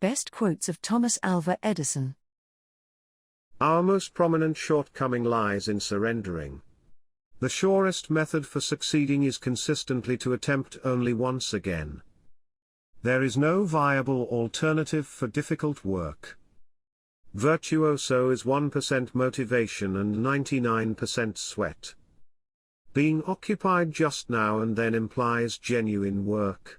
Best quotes of Thomas Alva Edison. Our most prominent shortcoming lies in surrendering. The surest method for succeeding is consistently to attempt only once again. There is no viable alternative for difficult work. Virtuoso is 1% motivation and 99% sweat. Being occupied just now and then implies genuine work.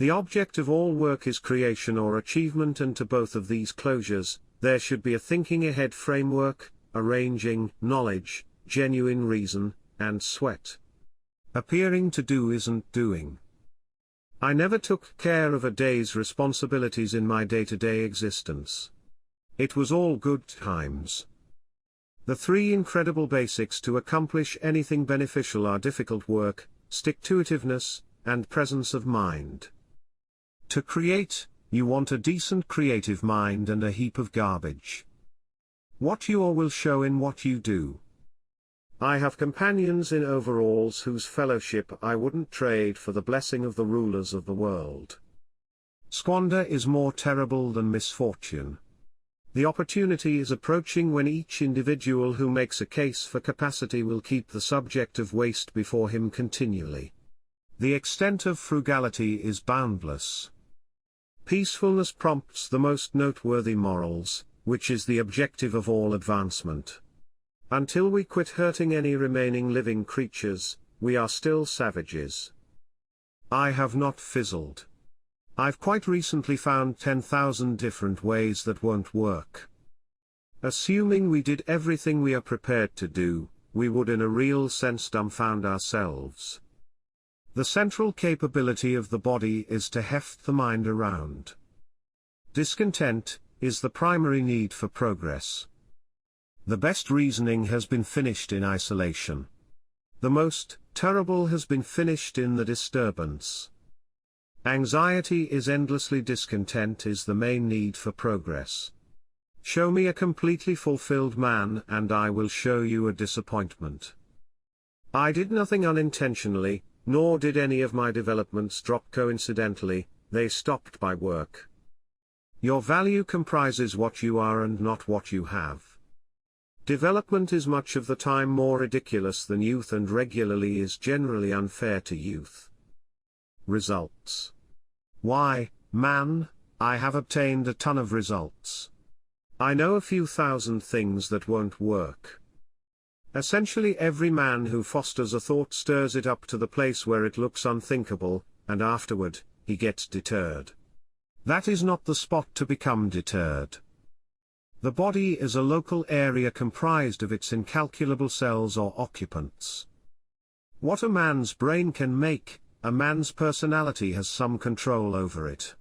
The object of all work is creation or achievement, and to both of these closures, there should be a thinking ahead framework, arranging, knowledge, genuine reason, and sweat. Appearing to do isn't doing. I never took care of a day's responsibilities in my day-to-day existence. It was all good times. The three incredible basics to accomplish anything beneficial are difficult work, stick-to-itiveness, and presence of mind. To create, you want a decent creative mind and a heap of garbage. What you are will show in what you do. I have companions in overalls whose fellowship I wouldn't trade for the blessing of the rulers of the world. Squander is more terrible than misfortune. The opportunity is approaching when each individual who makes a case for capacity will keep the subject of waste before him continually. The extent of frugality is boundless. Peacefulness prompts the most noteworthy morals, which is the objective of all advancement. Until we quit hurting any remaining living creatures, we are still savages. I have not fizzled. I've quite recently found 10,000 different ways that won't work. Assuming we did everything we are prepared to do, we would in a real sense dumbfound ourselves. The central capability of the body is to heft the mind around. Discontent is the primary need for progress. The best reasoning has been finished in isolation. The most terrible has been finished in the disturbance. Anxiety is endlessly discontent is the main need for progress. Show me a completely fulfilled man and I will show you a disappointment. I did nothing unintentionally, nor did any of my developments drop coincidentally, they stopped by work. Your value comprises what you are and not what you have. Development is much of the time more ridiculous than youth and regularly is generally unfair to youth. Results. Why, man, I have obtained a ton of results. I know a few thousand things that won't work. Essentially every man who fosters a thought stirs it up to the place where it looks unthinkable, and afterward, he gets deterred. That is not the spot to become deterred. The body is a local area comprised of its incalculable cells or occupants. What a man's brain can make, a man's personality has some control over it.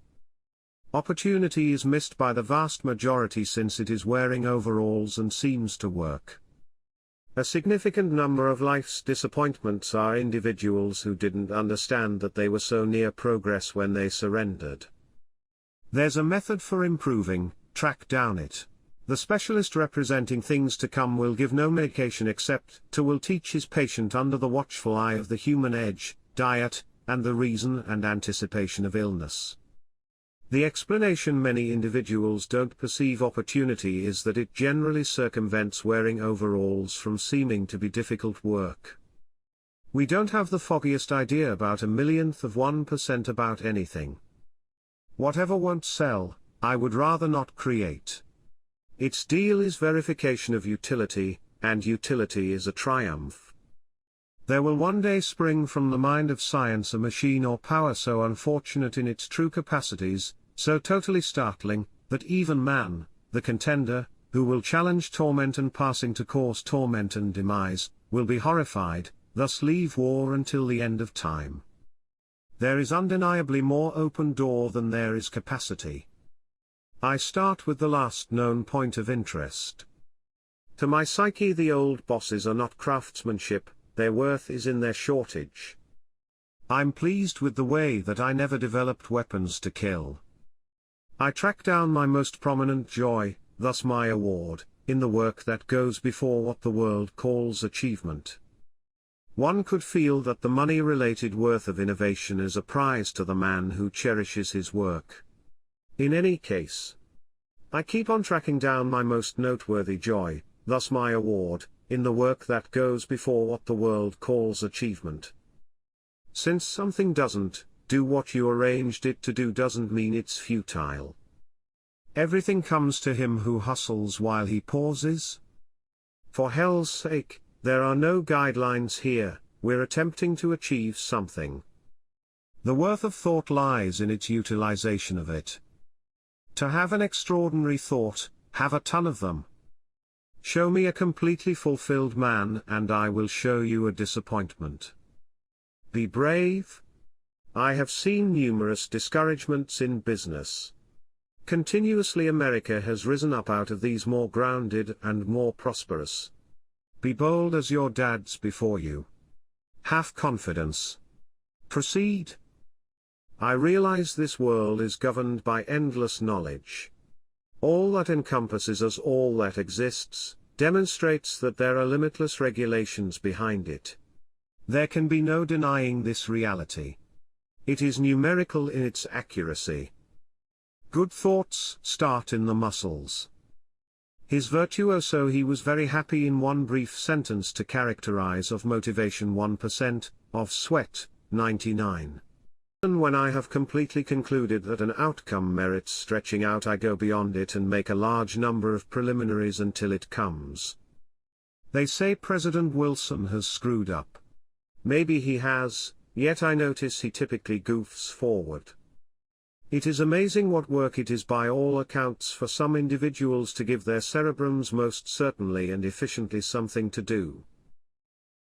Opportunity is missed by the vast majority since it is wearing overalls and seems to work. A significant number of life's disappointments are individuals who didn't understand that they were so near progress when they surrendered. There's a method for improving, track down it. The specialist representing things to come will give no medication except to will teach his patient under the watchful eye of the human edge, diet, and the reason and anticipation of illness. The explanation many individuals don't perceive opportunity is that it generally circumvents wearing overalls from seeming to be difficult work. We don't have the foggiest idea about a millionth of 1% about anything. Whatever won't sell, I would rather not create. Its deal is verification of utility, and utility is a triumph. There will one day spring from the mind of science a machine or power so unfortunate in its true capacities, so totally startling, that even man, the contender, who will challenge torment and passing to cause torment and demise, will be horrified, thus leave war until the end of time. There is undeniably more open door than there is capacity. I start with the last known point of interest. To my psyche the old bosses are not craftsmanship, their worth is in their shortage. I'm pleased with the way that I never developed weapons to kill. I track down my most prominent joy, thus my award, in the work that goes before what the world calls achievement. One could feel that the money-related worth of innovation is a prize to the man who cherishes his work. In any case, I keep on tracking down my most noteworthy joy, thus my award, in the work that goes before what the world calls achievement. Since something doesn't do what you arranged it to do doesn't mean it's futile. Everything comes to him who hustles while he pauses. For hell's sake, there are no guidelines here, we're attempting to achieve something. The worth of thought lies in its utilization of it. To have an extraordinary thought, have a ton of them. Show me a completely fulfilled man and I will show you a disappointment. Be brave. I have seen numerous discouragements in business. Continuously America has risen up out of these more grounded and more prosperous. Be bold as your dads before you. Have confidence. Proceed. I realize this world is governed by endless knowledge. All that encompasses us, all that exists, demonstrates that there are limitless regulations behind it. There can be no denying this reality. It is numerical in its accuracy. Good thoughts start in the muscles. His virtuoso he was very happy in one brief sentence to characterize of motivation 1%, of sweat, 99. And when I have completely concluded that an outcome merits stretching out I go beyond it and make a large number of preliminaries until it comes. They say President Wilson has screwed up. Maybe he has, yet I notice he typically goofs forward. It is amazing what work it is by all accounts for some individuals to give their cerebrums most certainly and efficiently something to do.